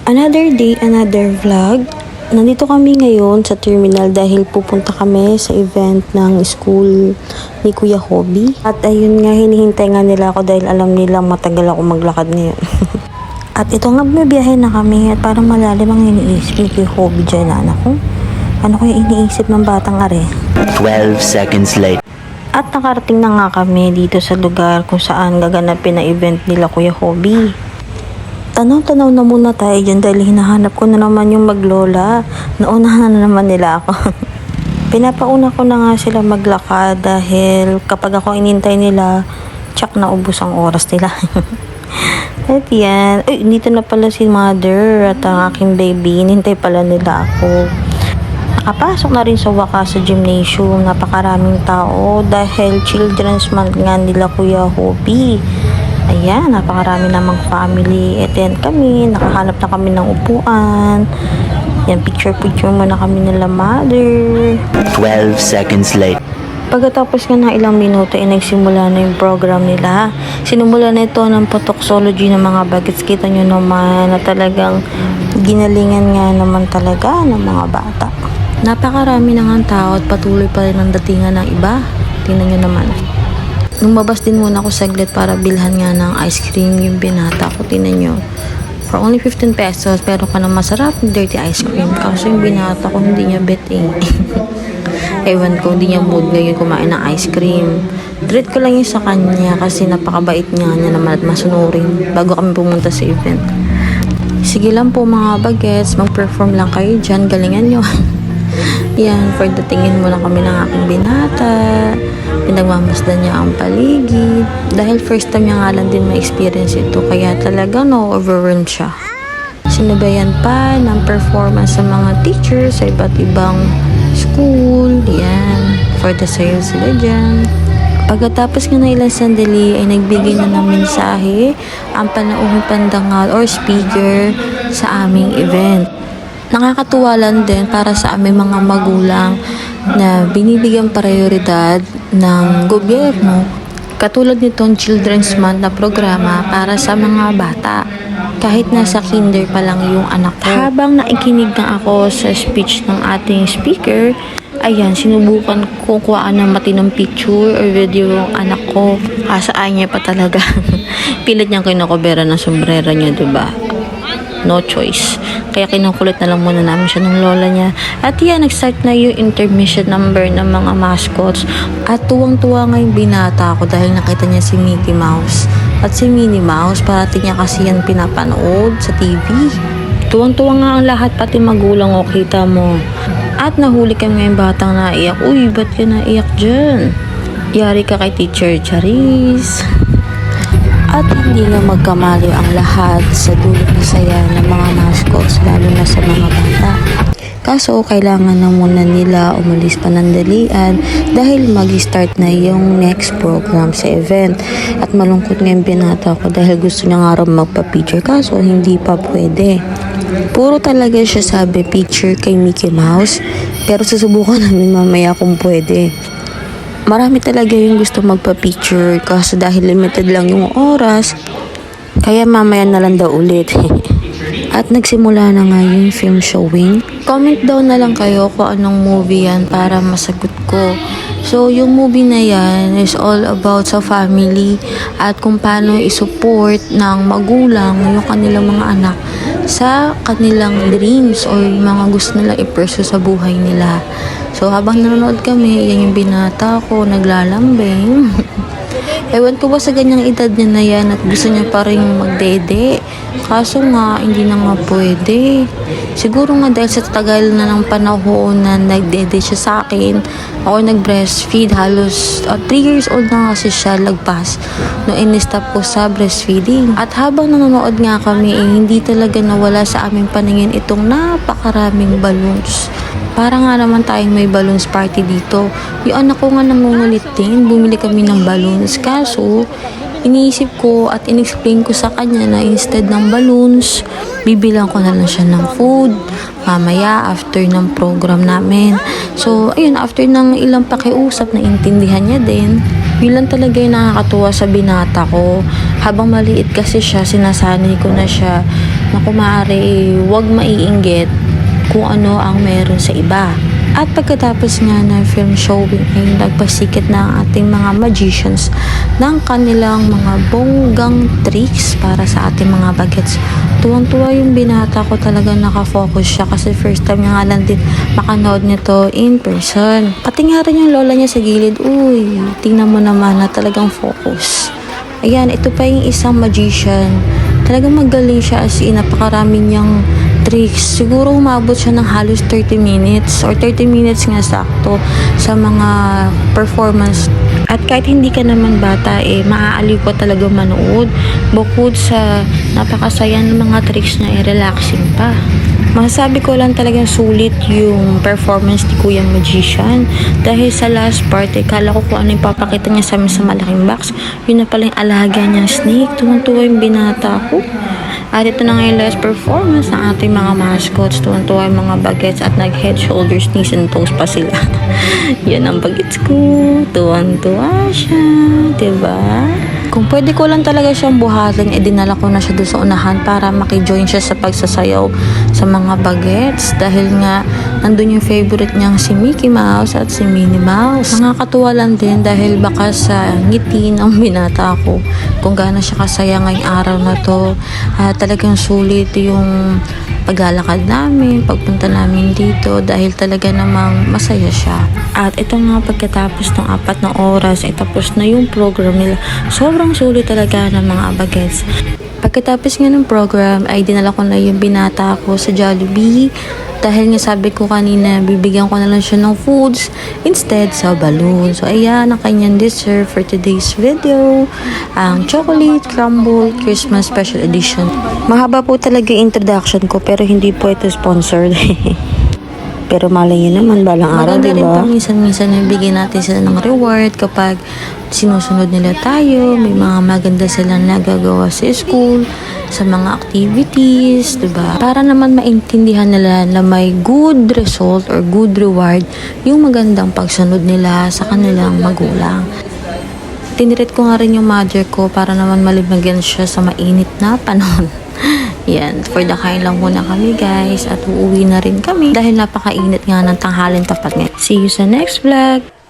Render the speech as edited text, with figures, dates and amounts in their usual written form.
Another day, another vlog. Nandito kami ngayon sa terminal dahil pupunta kami sa event ng school ni Kuya Hobby. At ayun nga, hinihintay nga nila ako dahil alam nila matagal ako maglakad ngayon. At ito nga, bibiyahe na kami at parang malalim ang iniisip ni Kuya Hobby dyan na anak ko. Ano kaya iniisip ng batang are? 12 seconds later. At nakarating na nga kami dito sa lugar kung saan gaganapin na event nila Kuya Hobby. Tanaw-tanaw na muna tayo dyan dahil hinahanap ko na naman yung maglola. Naunahan na naman nila ako. Pinapauna ko na nga sila maglakad dahil kapag ako inintay nila, tsak na ubos ang oras nila. At yan. Uy, dito na pala si mother at ang aking baby. Inintay pala nila ako. Nakapasok na rin sa wakas sa gymnasium. Napakaraming tao dahil Children's Month nga nila Kuya Hobby. Ayan, napakarami namang family. At yan kami, nakahanap na kami ng upuan. Yan, picture-picture muna kami nila mother. 12 seconds later. Pagkatapos nga ng ilang minuto, nagsimula na yung program nila. Sinumula na ito ng potoxology ng mga bagets. Kita nyo naman na talagang ginalingan nga naman talaga ng mga bata. Napakarami na nga tao at patuloy pa rin ang datingan ng iba. Tingnan nyo naman. Lumabas din muna ako saglit para bilhan nga ng ice cream yung binata ko. Tingnan nyo. For only 15 pesos, pero ka na masarap dirty ice cream. Kaso yung binata ko hindi niya bet eh. Ewan ko, hindi niya mood ngayon kumain ng ice cream. Treat ko lang yun sa kanya kasi napakabait niya naman at masunurin bago kami pumunta sa event. Sige lang po mga bagets, mag-perform lang kayo dyan, galingan nyo. Yan, for the tingin muna kami ng aking binata. Pinagmamasdan niya ang paligid. Dahil first time niya nga lang din ma-experience ito, kaya talaga overwhelmed siya. Sinabayan pa ng performance sa mga teachers sa iba't ibang school. Yan, for the sayo sila dyan. Pagkatapos nga na ilang sandali ay nagbigay na ng mensahe ang panauhing pandangal or speaker sa aming event. Nakakatuwa lang din para sa aming mga magulang na binibigyan prioridad ng gobyerno katulad nitong Children's Month na programa para sa mga bata. Kahit nasa kinder pa lang yung anak ko. Habang nakikinig na ako sa speech ng ating speaker, ayan, sinubukan ko kuhaan ng matinong picture or video yung anak ko. Kasaan niya pa talaga. Pilit niyang kinakobera ng sombrero niya, diba? No choice. Kaya kinukulit na lang muna namin siya ng lola niya. At yan, nag-start na yung intermission number ng mga mascots. At tuwang-tuwa nga yung binata ko dahil nakita niya si Mickey Mouse. At si Minnie Mouse, parati niya kasi yan pinapanood sa TV. Tuwang-tuwa nga ang lahat, pati magulang o kita mo. At nahuli kami ngayong batang naiyak. Uy, ba't ka naiyak dyan? Yari ka kay Teacher Charis. At hindi nga magkamali ang lahat sa dulot na saya ng mga mascots, lalo na sa mga bata. Kaso, kailangan na muna nila umalis panandalian dahil mag-start na yung next program sa event. At malungkot nga yung binata ko dahil gusto niya nga raw magpa-picture, kaso hindi pa pwede. Puro talaga siya sabi picture kay Mickey Mouse, pero susubukan namin mamaya kung pwede. Marami talaga yung gusto magpa-picture kasi dahil limited lang yung oras, kaya mamaya na lang daw ulit. At nagsimula na nga yung film showing. Comment daw na lang kayo kung anong movie yan para masagot ko. So, yung movie na yan is all about sa family at kung paano isupport ng magulang yung kanilang mga anak sa kanilang dreams or yung mga gusto nila i-pursue sa buhay nila. So, habang nanonood kami, yan yung binata ko, naglalambing. Ewan ko ba sa ganyang edad niya na yan at gusto niya pa rin magdede. Kaso nga, hindi na nga pwede. Siguro nga dahil sa tagal na ng panahon na nagdede siya sa akin, ako nag-breastfeed, halos 3 years old na kasi siya lagpas no in-stop ko sa breastfeeding. At habang nanonood nga kami, hindi talaga nawala sa aming paningin itong napakaraming balloons. Para nga naman tayong may balloons party dito. Yung anak ko nga nangungulit din, bumili kami ng balloons. Kaso, iniisip ko at inexplain ko sa kanya na instead ng balloons, bibilang ko na lang siya ng food mamaya after ng program namin. So, ayun, after ng ilang pakiusap na intindihan niya din, Yun lang talaga yung nakakatuwa sa binata ko. Habang maliit kasi siya, sinasanay ko na siya na kung maaari, huwag maiinggit kung ano ang meron sa iba. At pagkatapos nga ng film showing ay nagpasikat na ang ating mga magicians ng kanilang mga bonggang tricks para sa ating mga bagets. Tuwang-tuwa yung binata ko, talaga nakafocus siya kasi first time nga lang din makanood nito in person. Pati nga rin yung lola niya sa gilid, uy, tingnan mo naman na talagang focus. Ayan, ito pa yung isang magician. Talagang magaling siya, as in, napakarami niyang tricks. Siguro umabot siya ng halos 30 minutes or 30 minutes nga sakto sa mga performance. At kahit hindi ka naman bata, maaaliw ka talaga manood. Bukod sa napakasaya ng mga tricks niya, relaxing pa. Masasabi ko lang talagang sulit yung performance ni Kuya Magician. Dahil sa last part, kala ko kung ano yung papakita niya sa amin sa malaking box. Yun na pala yung alaga niyang snake. Tuwang-tuwa yung binata ko. At ito na nga yung last performance ng ating mga mascots. Tuwang-tuwa yung mga bagets at nag-head, shoulders, knees, and toes pa sila. Yan ang bagets ko. Tuwang-tuwa siya. Diba? Kung pwede ko lang talaga siyang buhatin, dinala ko na siya doon sa unahan para makijoin siya sa pagsasayaw sa mga bagets. Dahil nga, nandun yung favorite niyang si Mickey Mouse at si Minnie Mouse. Nakakatuwa lang din dahil baka sa ngiti ng binata ko kung gaano siya kasaya ngayong araw na to. Talagang sulit yung paglalakad namin, pagpunta namin dito dahil talaga namang masaya siya. At ito nga, pagkatapos ng 4 na oras ay tapos na yung program nila. Sobrang sulit talaga ng mga bagets. Pagkatapos nga ng program ay dinala ko na yung binata ko sa Jollibee dahil nga sabi ko kanina bibigyan ko na lang siya ng foods instead sa balloon. So ayan ang kanyang dessert for today's video, ang chocolate crumble Christmas special edition. Mahaba po talaga yung introduction ko pero hindi po ito sponsored. Pero malay nyo naman, balang araw, Maganda rin diba? pa minsan-minsan na bigyan natin sila ng reward kapag sinusunod nila tayo, may mga maganda silang nagagawa sa school, sa mga activities, diba? Para naman maintindihan nila na may good result or good reward yung magandang pagsunod nila sa kanilang magulang. Tinirit ko nga rin yung mother ko para naman malimagyan siya sa mainit na panahon. Yan, for the kain lang muna kami guys at uuwi na rin kami dahil napakainit nga ng tanghalin tapat ngayon. See you sa next vlog!